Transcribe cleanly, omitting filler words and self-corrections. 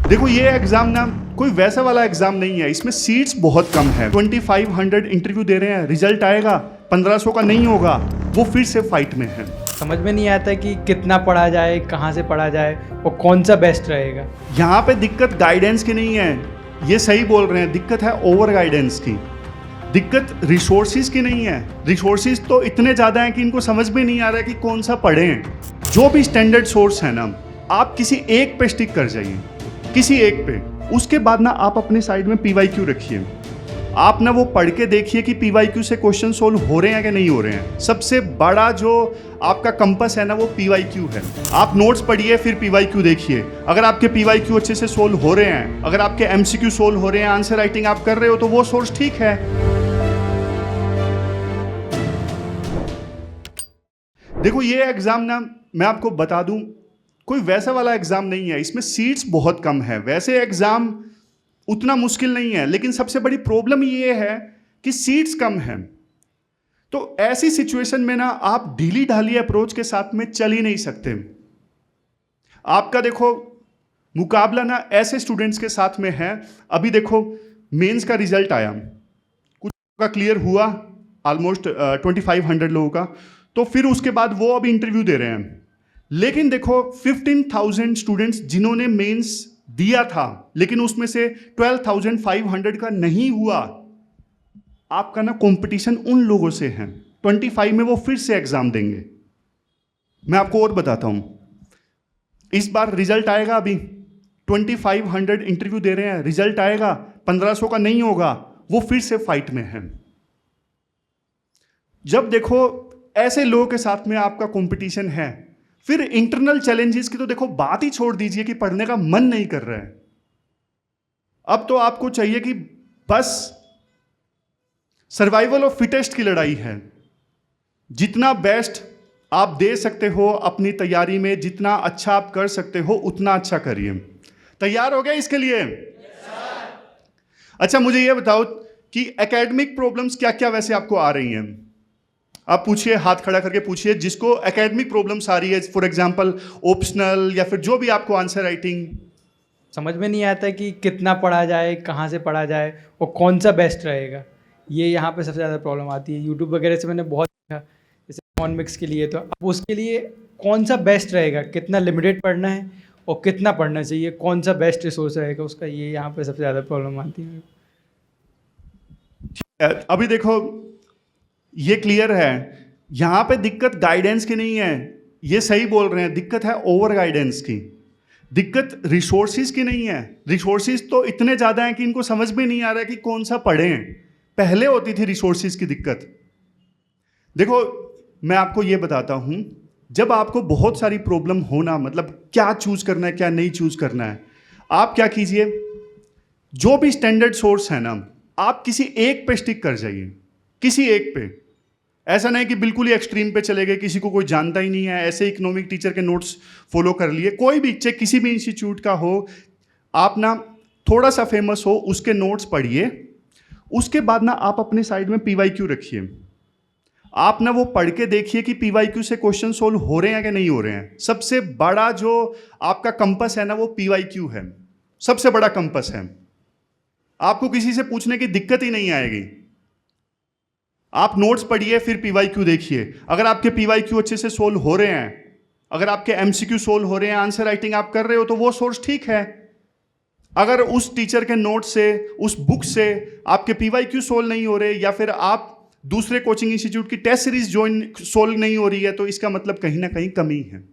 देखो ये एग्जाम ना कोई वैसा वाला एग्जाम नहीं है, इसमें सीट्स बहुत कम है। 2500 इंटरव्यू दे रहे हैं, रिजल्ट आएगा 1500 का नहीं होगा, वो फिर से फाइट में है। समझ में नहीं आता कि कितना पढ़ा जाए, कहाँ से पढ़ा जाए और कौन सा बेस्ट रहेगा। यहाँ पे दिक्कत गाइडेंस की नहीं है, ये सही बोल रहे हैं, दिक्कत है ओवर गाइडेंस की। दिक्कत रिसोर्सिस की नहीं है, रिसोर्सिस तो इतने ज़्यादा हैं कि इनको समझ में नहीं आ रहा है कि कौन सा पढ़ें। जो भी स्टैंडर्ड सोर्स है ना, आप किसी एक पे स्टिक कर जाइए, किसी एक पे। उसके बाद ना आप अपने साइड में PYQ रखिए। आप ना वो पढ़ के देखिए कि PYQ से क्वेश्चन सोल्व हो रहे हैं कि नहीं हो रहे हैं। सबसे बड़ा जो आपका कंपस है ना, वो PYQ है। आप नोट्स पढ़िए, फिर PYQ देखिए। अगर आपके PYQ अच्छे से सोल्व हो रहे हैं, अगर आपके MCQ सोल्व हो रहे हैं, आंसर राइटिंग आप कर रहे हो, तो वो सोर्स ठीक है। देखो ये एग्जाम ना, मैं आपको बता दूं, कोई वैसा वाला एग्जाम नहीं है, इसमें सीट्स बहुत कम है। वैसे एग्जाम उतना मुश्किल नहीं है, लेकिन सबसे बड़ी प्रॉब्लम ये है कि सीट्स कम है। तो ऐसी सिचुएशन में ना आप ढीली ढाली अप्रोच के साथ में चल ही नहीं सकते। आपका देखो मुकाबला ना ऐसे स्टूडेंट्स के साथ में है। अभी देखो मेंस का रिजल्ट आया, कुछ का क्लियर हुआ, ऑलमोस्ट 2500 लोगों का। तो फिर उसके बाद वो अभी इंटरव्यू दे रहे हैं। लेकिन देखो 15,000 स्टूडेंट्स जिन्होंने मेंस दिया था, लेकिन उसमें से 12,500 का नहीं हुआ। आपका ना कंपटीशन उन लोगों से है। 25 में वो फिर से एग्जाम देंगे। मैं आपको और बताता हूं, इस बार रिजल्ट आएगा। अभी 2500 इंटरव्यू दे रहे हैं, रिजल्ट आएगा 1500 का नहीं होगा, वो फिर से फाइट में है। जब देखो ऐसे लोगों के साथ में आपका कंपटीशन है, फिर इंटरनल चैलेंजेस की तो देखो बात ही छोड़ दीजिए कि पढ़ने का मन नहीं कर रहा है। अब तो आपको चाहिए कि बस सर्वाइवल ऑफ फिटेस्ट की लड़ाई है। जितना बेस्ट आप दे सकते हो अपनी तैयारी में, जितना अच्छा आप कर सकते हो, उतना अच्छा करिए। तैयार हो गए इसके लिए? अच्छा मुझे यह बताओ कि एकेडमिक प्रॉब्लम्स क्या क्या वैसे आपको आ रही हैं। आप पूछिए, हाथ खड़ा करके पूछिए जिसको एकेडमिक प्रॉब्लम्स आ रही है, फॉर एग्जांपल ऑप्शनल या फिर जो भी आपको आंसर राइटिंग। समझ में नहीं आता कि कितना पढ़ा जाए, कहाँ से पढ़ा जाए और कौन सा बेस्ट रहेगा। ये यहाँ पे सबसे ज़्यादा प्रॉब्लम आती है। यूट्यूब वगैरह से मैंने बहुत देखा, जैसे इकोनॉमिक्स के लिए, तो अब उसके लिए कौन सा बेस्ट रहेगा, कितना लिमिटेड पढ़ना है और कितना पढ़ना चाहिए, कौन सा बेस्ट रिसोर्स रहेगा उसका, ये यहाँ पे सबसे ज़्यादा प्रॉब्लम आती है। अभी देखो ये क्लियर है, यहां पे दिक्कत गाइडेंस की नहीं है, ये सही बोल रहे हैं, दिक्कत है ओवर गाइडेंस की। दिक्कत रिसोर्सिस की नहीं है, रिसोर्सिस तो इतने ज्यादा हैं कि इनको समझ में नहीं आ रहा है कि कौन सा पढ़ें। पहले होती थी रिसोर्सिस की दिक्कत। देखो मैं आपको ये बताता हूं, जब आपको बहुत सारी प्रॉब्लम होना, मतलब क्या चूज करना है क्या नहीं चूज करना है, आप क्या कीजिए, जो भी स्टैंडर्ड सोर्स है ना, आप किसी एक पे स्टिक कर जाइए, किसी एक पे। ऐसा नहीं कि बिल्कुल ही एक्सट्रीम पे चले गए, किसी को कोई जानता ही नहीं है, ऐसे इकोनॉमिक टीचर के नोट्स फॉलो कर लिए। कोई भी चाहे किसी भी इंस्टीट्यूट का हो, आप ना थोड़ा सा फेमस हो, उसके नोट्स पढ़िए। उसके बाद ना आप अपने साइड में PYQ रखिए। आप ना वो पढ़ के देखिए कि PYQ से क्वेश्चन सोल्व हो रहे हैं कि नहीं हो रहे हैं। सबसे बड़ा जो आपका कंपस है ना, वो PYQ है, सबसे बड़ा कंपस है। आपको किसी से पूछने की दिक्कत ही नहीं आएगी। आप नोट्स पढ़िए, फिर PYQ देखिए। अगर आपके PYQ अच्छे से सोल्व हो रहे हैं, अगर आपके MCQ सोल्व हो रहे हैं, आंसर राइटिंग आप कर रहे हो, तो वो सोर्स ठीक है। अगर उस टीचर के नोट से, उस बुक से आपके PYQ सोल्व नहीं हो रहे, या फिर आप दूसरे कोचिंग इंस्टीट्यूट की टेस्ट सीरीज ज्वाइन सोल्व नहीं हो रही है, तो इसका मतलब कहीं ना कहीं कमी है।